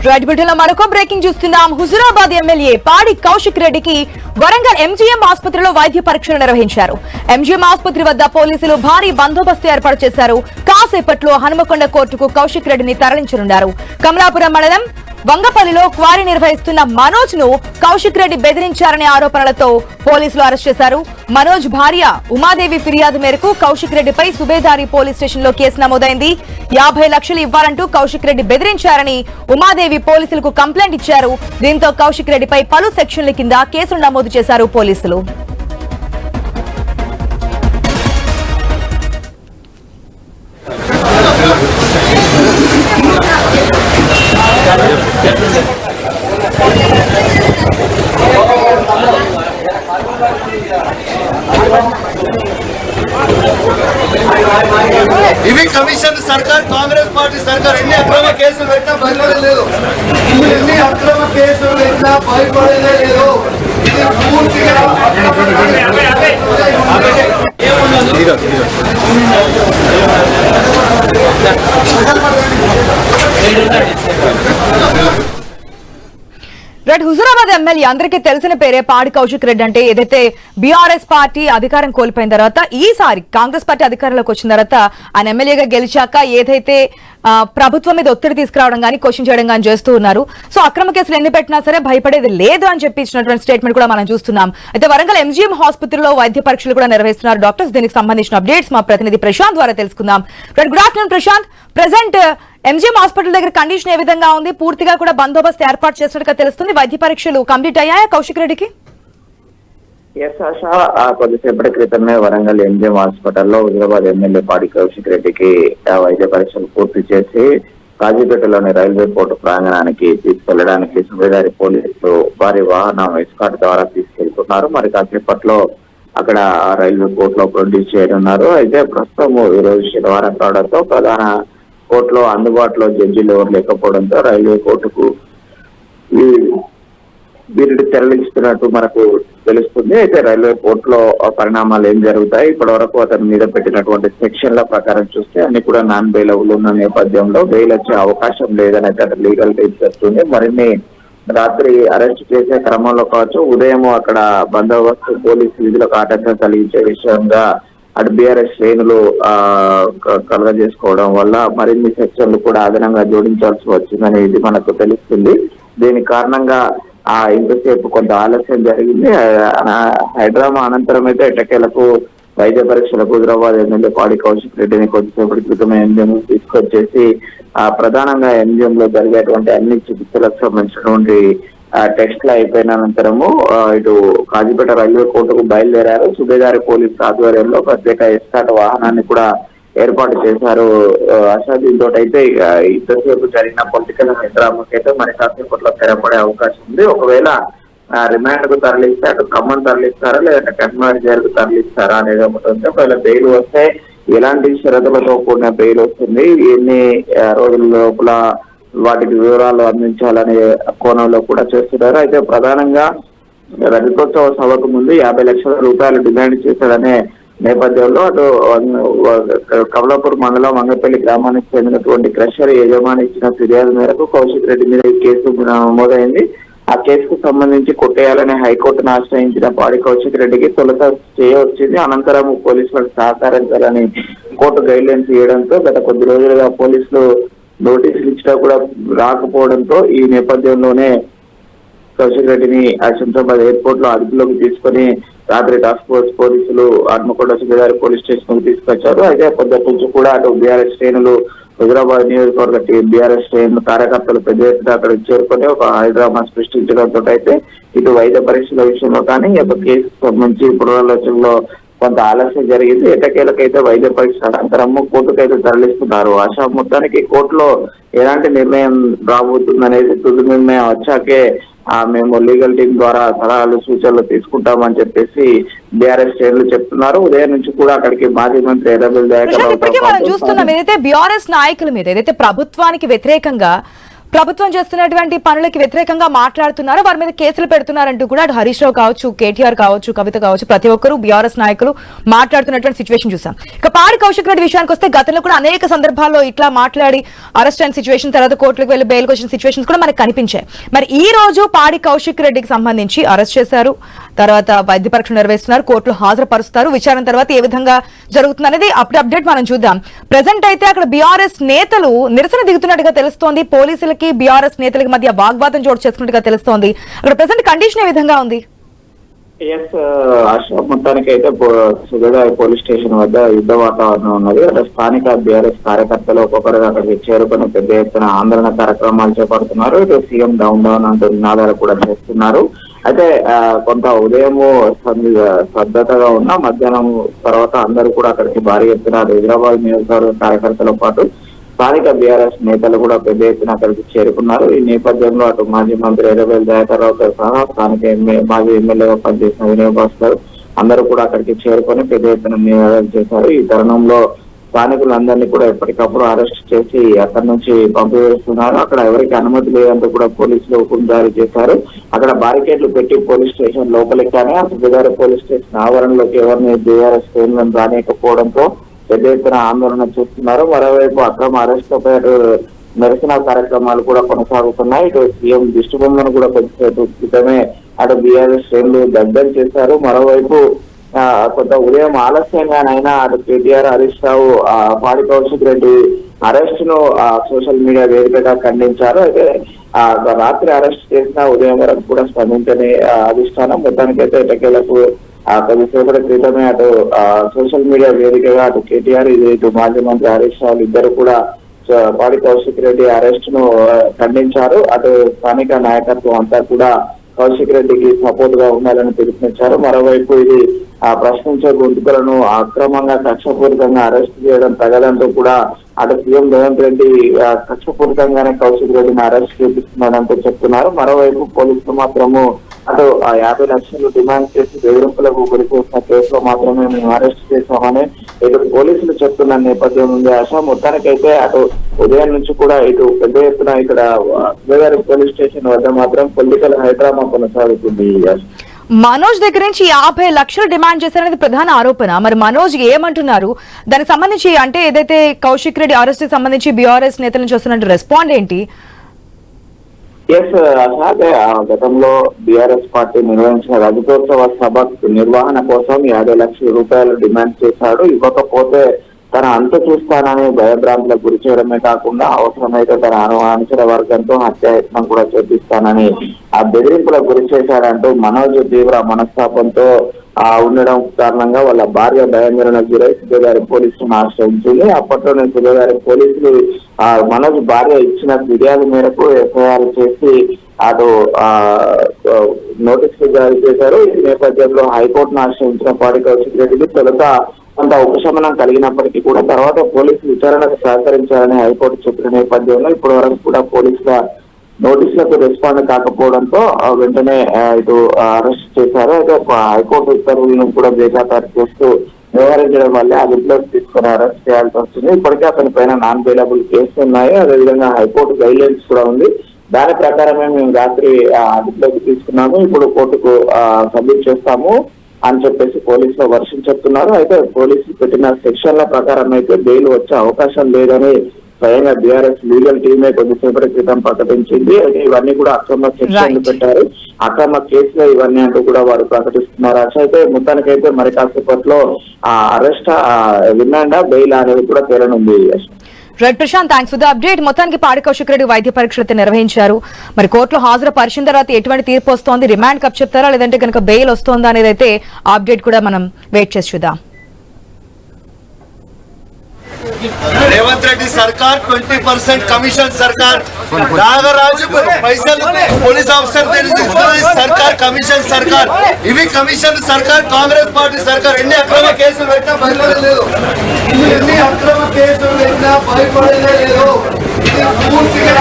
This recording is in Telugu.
మరొక బ్రేకింగ్ చూస్తున్నాం. హుజురాబాద్ ఎమ్మెల్యే పాడి కౌశిక్ రెడ్డికి వరంగల్ ఎంజీఎం ఆసుపత్రిలో వైద్య పరీక్షలు నిర్వహించారు. ఎంజీఎం ఆసుపత్రి వద్ద పోలీసులు భారీ బందోబస్తు ఏర్పాటు చేశారు. కాసేపట్లో హనుమకొండ కోర్టుకు కౌశిక్ రెడ్డిని తరలించనున్నారు. కమలాపురం మండలం వంగపల్లిలో క్వారీ నిర్వహిస్తున్న మనోజ్ ను కౌశిక్ రెడ్డి బెదిరించారనే ఆరోపణలతో పోలీసులు అరెస్ట్ చేశారు. మనోజ్ భార్య ఉమాదేవి ఫిర్యాదు మేరకు కౌశిక్ రెడ్డిపై సుబేదారి పోలీస్ స్టేషన్ లో కేసు నమోదైంది. 50 లక్షలు ఇవ్వాలంటూ కౌశిక్ రెడ్డి బెదిరించారని ఉమాదేవి పోలీసులకు కంప్లైంట్ ఇచ్చారు. దీంతో కౌశిక్ రెడ్డిపై పలు సెక్షన్ల కింద కేసులు నమోదు చేశారు పోలీసులు. ఇవి కమిషన్ సర్కార్, కాంగ్రెస్ పార్టీ సర్కార్ ఎన్ని అక్రమ కేసులు పెట్టినా భయపడలేదు. ఎన్ని అక్రమ కేసులు పెట్టినా భయపడలే లేదు. ఇది పూర్తిగా హుజురాబాద్ ఎమ్మెల్యే అందరికీ తెలిసిన పేరే పాడి కౌశిక్ రెడ్డి. అంటే ఏదైతే బీఆర్ఎస్ పార్టీ అధికారం కోల్పోయిన తర్వాత ఈసారి కాంగ్రెస్ పార్టీ అధికారంలోకి వచ్చిన తర్వాత ఆయన ఎమ్మెల్యేగా గెలిచాక ఏదైతే ప్రభుత్వం మీద ఒత్తిడి తీసుకురావడం కానీ క్వశ్చన్ చేయడం కానీ చేస్తూ ఉన్నారు. సో అక్రమ కేసులు ఎన్ని పెట్టినా సరే భయపడేది లేదు అని చెప్పి ఇచ్చినటువంటి స్టేట్మెంట్ కూడా మనం చూస్తున్నాం. అయితే వరంగల్ ఎంజీఎం హాస్పిటల్లో వైద్య పరీక్షలు కూడా నిర్వహిస్తున్నారు డాక్టర్స్. దీనికి సంబంధించిన అప్డేట్స్ మా ప్రతినిధి ప్రశాంత్ ద్వారా తెలుసుకుందాం. Good afternoon Prashant. Present MGM hospital దగ్గర కండిషన్ ఏ విధంగా ఉంది? పూర్తిగా కూడా బందోబస్తు ఏర్పాటు చేసినట్టుగా తెలుస్తుంది. వైద్య పరీక్షలు కంప్లీట్ అయ్యాయా కౌశిక్ రెడ్డికి? కొద్దిసేపటి క్రితమే వరంగల్ ఎంజీఎం హాస్పిటల్లో హుజురాబాద్ ఎమ్మెల్యే పాడి కౌశిక్ రెడ్డికి వైద్య పరీక్షలు పూర్తి చేసి కాజీపేటలోని రైల్వే కోర్టు ప్రాంగణానికి తీసుకెళ్లడానికి సుబేదారి పోలీసులు వారి వాహనం ఎస్కాట్ ద్వారా తీసుకెళ్తున్నారు. మరి కాసేపట్లో అక్కడ రైల్వే కోర్టులో ప్రొడ్యూస్ చేయనున్నారు. అయితే ప్రస్తుతం ఈ రోజు శనివారం కావడంతో ప్రధాన కోర్టులో అందుబాటులో జడ్జిలు ఎవరు లేకపోవడంతో రైల్వే కోర్టుకు వీరిని తరలిస్తున్నట్టు మనకు తెలుస్తుంది. అయితే రైల్వే కోర్టులో పరిణామాలు ఏం జరుగుతాయి, ఇప్పటి వరకు అతని మీద పెట్టినటువంటి సెక్షన్ల ప్రకారం చూస్తే అన్ని కూడా నాన్ బెయిలబుల్ ఉన్న నేపథ్యంలో బెయిల్ వచ్చే అవకాశం లేదని అయితే అక్కడ లీగల్ టీమ్ చెప్తుంది. మరిన్ని రాత్రి అరెస్ట్ చేసే క్రమంలో కావచ్చు, ఉదయం అక్కడ బందోబస్తు పోలీసు విధులకు ఆటంకం కలిగించే విషయంగా అటు బీఆర్ఎస్ శ్రేణులు కలగజేసుకోవడం వల్ల మరిన్ని సెక్షన్లు కూడా అదనంగా జోడించాల్సి వచ్చిందని ఇది మనకు తెలుస్తుంది. దీని కారణంగా ఇంతసేపు కొంత ఆలస్యం జరిగింది. హైదరాబాద్ అనంతరం అయితే ఎట్టకేలకు వైద్య పరీక్షలకు హుజురాబాద్ ఎమ్మెల్యే పాడి కౌశిక్ రెడ్డిని కొద్దిసేపటి క్రితమే ఎంజిఎం తీసుకొచ్చేసి ప్రధానంగా ఎంజిఎం లో జరిగేటువంటి అన్ని చికిత్సలకు సంబంధించినటువంటి టెస్ట్లు అయిపోయిన అనంతరము ఇటు కాజీపేట రైల్వే కోర్టుకు బయలుదేరారు. సుబేదారి పోలీస్ ఆధ్వర్యంలో ప్రత్యేక ఎస్కాట్ వాహనాన్ని కూడా ఏర్పాటు చేశారు. దీంతో అయితే ఇంతసేపు జరిగిన పొలిటికల్ హైదరాబాద్ అయితే మరి కాసేపట్లో తెరపడే అవకాశం ఉంది. ఒకవేళ రిమాండ్ కు తరలిస్తే అటు ఖమ్మం తరలిస్తారా లేదంటే కరీంనగర్ తరలిస్తారా అనేది ఒకటి ఉంది. ఒకవేళ బెయిల్ వస్తే ఎలాంటి షరతులతో కూడిన బెయిల్ వస్తుంది, ఎన్ని రోజుల లోపల వాటికి వివరాలు అందించాలనే కోణంలో కూడా చేస్తున్నారు. అయితే ప్రధానంగా రజతోత్సవ సభకు ముందు 50 లక్షల రూపాయలు డిమాండ్ చేశాడనే నేపథ్యంలో అటు కమలాపూర్ మండలం వంగపల్లి గ్రామానికి చెందినటువంటి క్రషర్ యజమాని ఇచ్చిన ఫిర్యాదు మేరకు కౌశిక్ రెడ్డి మీద ఈ కేసు నమోదైంది. ఆ కేసుకు సంబంధించి కొట్టేయాలని హైకోర్టును ఆశ్రయించిన పాడి కౌశిక్ రెడ్డికి తొలుత చేయవచ్చింది. అనంతరం పోలీసులకు సహకరించాలని కోర్టు గైడ్ లైన్స్ ఇవ్వడంతో గత కొద్ది రోజులుగా పోలీసులు నోటీసులు ఇచ్చినా కూడా రాకపోవడంతో ఈ నేపథ్యంలోనే కౌశిక్ రెడ్డిని శంషాబాద్ ఎయిర్పోర్ట్ లో అదుపులోకి తీసుకుని రాత్రి టాస్క్ ఫోర్స్ పోలీసులు హన్మకొండ సుబేదారి పోలీస్ స్టేషన్ కు తీసుకొచ్చారు. అయితే పొద్దుటి నుంచి కూడా అటు బీఆర్ఎస్ శ్రేణులు హుజురాబాద్ నియోజకవర్గ బీఆర్ఎస్ శ్రేణులు కార్యకర్తలు పెద్ద ఎత్తున అక్కడికి చేరుకొని ఒక హైదరాబాద్ సృష్టించడంతో అయితే ఇటు వైద్య పరీక్షల విషయంలో కానీ కేసుకు సంబంధించి పునరాలోచనలో కొంత ఆలస్యం జరిగింది. ఎట్టకేలకైతే వైద్య పరీక్ష అనంతరము కోర్టుకైతే తరలిస్తున్నారు. మొత్తానికి కోర్టులో ఎలాంటి నిర్ణయం రాబోతుందనేది తుది నిర్ణయం వచ్చాకే మేము లీగల్ టీం ద్వారా సలహాలు సూచనలు తీసుకుంటామని చెప్పేసి బీఆర్ఎస్ శ్రేణులు చెప్తున్నారు. ఉదయం నుంచి కూడా అక్కడికి మాజీ మంత్రి ఎర్రబెల్లి చూస్తున్నాం. ఏదైతే బీఆర్ఎస్ నాయకుల మీద ఏదైతే ప్రభుత్వానికి వ్యతిరేకంగా ప్రభుత్వం చేస్తున్నటువంటి పనులకి వ్యతిరేకంగా మాట్లాడుతున్నారు, వారి మీద కేసులు పెడుతున్నారంటూ కూడా అటు హరీష్ రావు కావచ్చు, కేటీఆర్ కావచ్చు, కవిత కావచ్చు, ప్రతి ఒక్కరు బీఆర్ఎస్ నాయకులు మాట్లాడుతున్నటువంటి సిచ్యువేషన్ చూసాం. ఇక పాడి కౌశిక్ రెడ్డి విషయానికి వస్తే గతంలో కూడా అనేక సందర్భాల్లో ఇట్లా మాట్లాడి అరెస్ట్ అయిన సిచ్యువేషన్, తర్వాత కోర్టులకు వెళ్లి బెయిల్కి వచ్చిన సిచ్యువేషన్స్ కూడా మనకు కనిపించాయి. మరి ఈ రోజు పాడి కౌశిక్ రెడ్డికి సంబంధించి అరెస్ట్ చేశారు, తర్వాత వైద్య పరీక్ష నిర్వహిస్తున్నారు, కోర్టులో హాజరుపరుస్తారు. విచారణ తర్వాత ఏ విధంగా జరుగుతుంది అనేది అప్డేట్ మనం చూద్దాం. ప్రెసెంట్ అయితే అక్కడ బీఆర్ఎస్ నేతలు నిరసన దిగుతున్నట్టుగా తెలుస్తోంది. పోలీసులకి బీఆర్ఎస్ నేతలకి మధ్య వాగ్వాదం చోటు చేసుకున్నట్టుగా తెలుస్తోంది. అక్కడ ప్రెసెంట్ కండిషన్ ఏ విధంగా ఉంది? ఆశ మొత్తానికి అయితే సుగదాయ పోలీస్ స్టేషన్ వద్ద యుద్ధ వాతావరణం ఉన్నది. అక్కడ స్థానిక బీఆర్ఎస్ కార్యకర్తలు ఒక్కొక్కరుగా అక్కడికి చేరుకుని పెద్ద ఎత్తున ఆందోళన కార్యక్రమాలు చేపడుతున్నారు. ఇటు సీఎం డౌన్ డౌన్ అంటూ నినాదాలు కూడా చేస్తున్నారు. అయితే కొంత ఉదయము శ్రద్ధతగా ఉన్న మధ్యాహ్నం తర్వాత అందరూ కూడా అక్కడికి భారీ ఎత్తున హైదరాబాద్ నియోజకవర్గ కార్యకర్తలతో పాటు స్థానిక బీఆర్ఎస్ నేతలు కూడా పెద్ద ఎత్తున అక్కడికి చేరుకున్నారు. ఈ నేపథ్యంలో అటు మాజీ మంత్రి ఎర్రబెల్లి దయాకర్ రావుతో సహా స్థానిక మాజీ ఎమ్మెల్యేగా పనిచేసిన వినయ్ భాస్కర్ అందరూ కూడా అక్కడికి చేరుకొని పెద్ద ఎత్తున నినాదాలు చేశారు. ఈ తరుణంలో స్థానికులందరినీ కూడా ఎప్పటికప్పుడు అరెస్ట్ చేసి అక్కడి నుంచి పంపివేస్తున్నారు. అక్కడ ఎవరికి అనుమతి లేదంటూ కూడా పోలీసులు హుకుం జారీ చేశారు. అక్కడ బారికేడ్లు పెట్టి పోలీస్ స్టేషన్ లోపలికి కానీ సుగదారి పోలీస్ స్టేషన్ ఆవరణలోకి ఎవరిని బీఆర్ఎస్ శ్రేణులను రానియకపోవడంతో పెద్ద ఎత్తున ఆందోళన చేస్తున్నారు. మరోవైపు అక్రమ అరెస్టులపై నిరసన కార్యక్రమాలు కూడా కొనసాగుతున్నాయి. ఇటు సీఎం దిష్టిబొమ్మను కూడా కొద్దిసేపు క్రితమే అటు బీఆర్ఎస్ శ్రేణులు దగ్గర చేశారు. మరోవైపు కొంత ఉదయం ఆలస్యంగానైనా అటు కేటీఆర్, హరీష్ రావు పాడి కౌశిక్ రెడ్డి అరెస్ట్ ను సోషల్ మీడియా వేదికగా ఖండించారు. అయితే రాత్రి అరెస్ట్ చేసిన ఉదయం వరకు కూడా స్పందించని అధిష్టానం మొత్తానికైతే ఎటకేలకు కొద్దిసేపటి క్రితమే అటు సోషల్ మీడియా వేదికగా అటు కేటీఆర్, ఇటు మాజీ మంత్రి హరీష్ రావు ఇద్దరు కూడా పాడి కౌశిక్ రెడ్డి అరెస్ట్ ను ఖండించారు. అటు స్థానిక నాయకత్వం అంతా కూడా కౌశిక్ రెడ్డికి సపోర్ట్ గా ఉండాలని పిలుపునిచ్చారు. మరోవైపు ఇది ప్రశ్నించే గొంతుకలను అక్రమంగా కక్షపూరితంగా అరెస్ట్ చేయడం తగదంటూ కూడా అటు సీఎం రేవంత్ రెడ్డి కక్షపూరితంగానే కౌశిక్ రెడ్డిని అరెస్ట్ చేపిస్తున్నాడంటూ చెప్తున్నారు. మరోవైపు పోలీసులు మాత్రము అటు 50 లక్షలు డిమాండ్ చేసి బెదిరింపులకు గురి చేసిన కేసులో మాత్రమే మేము అరెస్ట్ చేశామని ఇటు పోలీసులు చెప్తున్న నేపథ్యం ఉంది. ఆశ మొత్తానికైతే అటు ఉదయం నుంచి కూడా ఇటు పెద్ద ఎత్తున ఇక్కడ సుగదారి పోలీస్ స్టేషన్ వద్ద మాత్రం పొలిటికల్ హైడ్రామా కొనసాగుతుంది. మనోజ్ దగ్గర నుంచి 50 లక్షలు డిమాండ్ చేశారనేది ప్రధాన ఆరోపణ. మరి మనోజ్ ఏమంటున్నారు దానికి సంబంధించి? అంటే ఏదైతే కౌశిక్ రెడ్డి అరెస్ట్ కి సంబంధించి బీఆర్ఎస్ నేతల నుంచి వస్తున్న రెస్పాండ్ ఏంటి? అదే గతంలో బీఆర్ఎస్ పార్టీ నిర్వహించిన రజతోత్సవ సభ నిర్వహణ కోసం 50 లక్షల రూపాయలు డిమాండ్ చేశాడు. ఇవ్వకపోతే తన అంత చూస్తానని భయభ్రాంతులకు గురి చేయడమే కాకుండా అవసరమైతే తన అనుచర వర్గంతో హత్యాయత్నం కూడా చేపిస్తానని ఆ బెదిరింపులకు గురి చేశాడంటూ మనోజ్ తీవ్ర మనస్తాపంతో ఉండడం కారణంగా వాళ్ళ భార్య భయాందోళనకు గురై సుగదారి పోలీసులను ఆశ్రయించింది. అప్పట్లోనే సుగదారి పోలీసులు మనోజ్ భార్య ఇచ్చిన ఫిర్యాదు మేరకు ఎఫ్ఐఆర్ చేసి అటు నోటీసులు జారీ చేశారు. ఈ నేపథ్యంలో హైకోర్టును ఆశ్రయించిన పాడి కౌశిక్ రెడ్డికి తొలుత కొంత ఉపశమనం కలిగినప్పటికీ కూడా తర్వాత పోలీసులు విచారణకు సహకరించాలని హైకోర్టు చెప్పిన నేపథ్యంలో ఇప్పటి వరకు కూడా పోలీసుల నోటీసులకు రెస్పాండ్ కాకపోవడంతో వెంటనే ఇటు అరెస్ట్ చేశారు. అయితే హైకోర్టు ఉత్తర్వులను కూడా బేఖాతరు చేస్తూ వ్యవహరించడం వల్ల అదుపులోకి తీసుకుని అరెస్ట్ చేయాల్సి వస్తుంది. ఇప్పటికే అతని పైన నాన్ బెయిలబుల్ కేసులు ఉన్నాయి. అదేవిధంగా హైకోర్టు గైడ్ లైన్స్ కూడా ఉంది. దాని ప్రకారమే మేము రాత్రి అదుపులోకి తీసుకున్నాము, ఇప్పుడు కోర్టుకు సబ్మిట్ చేస్తాము అని చెప్పేసి పోలీసులు వర్షం చెప్తున్నారు. అయితే పోలీసులు పెట్టిన సెక్షన్ల ప్రకారం అయితే బెయిల్ వచ్చే అవకాశం లేదని స్వయంగా బీఆర్ఎస్ లీగల్ టీమే కొద్దిసేపటి క్రితం ప్రకటించింది. అయితే ఇవన్నీ కూడా అక్రమ సెక్షన్లు పెట్టారు, అక్రమ కేసులు ఇవన్నీ అంటూ కూడా వారు ప్రకటిస్తున్నారు. అయితే మొత్తానికైతే మరి కాసేపట్లో అరెస్ట్ రిమాండ్ బెయిల్ అనేది కూడా తేలనుంది. Right Prashant, thanks for the update. మొత్తానికి పాడి కౌశిక్ రెడ్డి వైద్య పరీక్షలు నిర్వహించారు. మరి కోర్టులో హాజరు పరిచిన తర్వాత ఎటువంటి తీర్పు వస్తోంది, రిమాండ్ కప్ చెప్తారా లేదంటే కనుక బెయిల్ వస్తోందా అనేది అయితే అప్డేట్ కూడా మనం వెయిట్ చేసి చూద్దాం. రేవంత్ రెడ్డి సర్కార్ 20% కమిషన్ సర్కార్, నాగరాజు పైసలు పోలీస్ ఆఫీసర్ సర్కార్, కమిషన్ సర్కార్, ఇవి కమిషన్ సర్కార్, కాంగ్రెస్ పార్టీ సర్కార్. ఎన్ని అక్రమ కేసులు పెట్టినా భయపడేదే లేదు, ఎన్ని అక్రమ కేసులు పెట్టినా భయపడేదే లేదు. ఇది పూర్తిగా